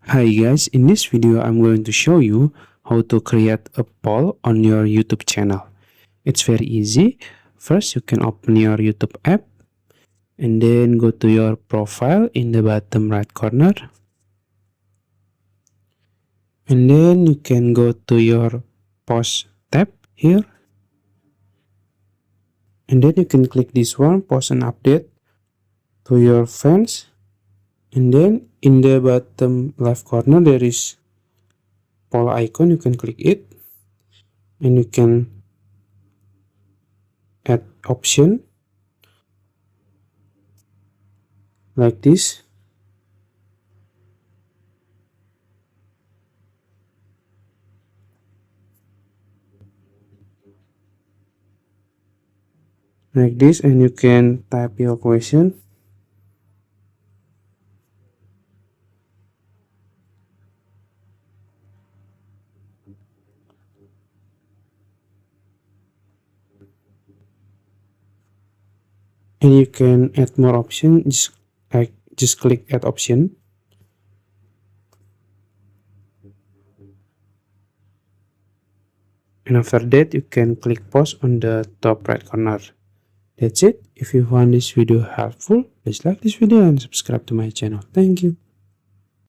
Hi guys, in this video I'm going to show you how to create a poll on your YouTube channel. It's very easy. First you can open your YouTube app and then go to your profile in the bottom right corner. And then you can go to your post tab here. And then you can click this one, post an update to your fans. And then in the bottom left corner there is poll icon, you can click it. And you can add option like this. Like this, and you can type your question. And you can add more options, just click add option. And after that you can click post on the top right corner. That's it. If you found this video helpful, please like this video and subscribe to my channel. Thank you.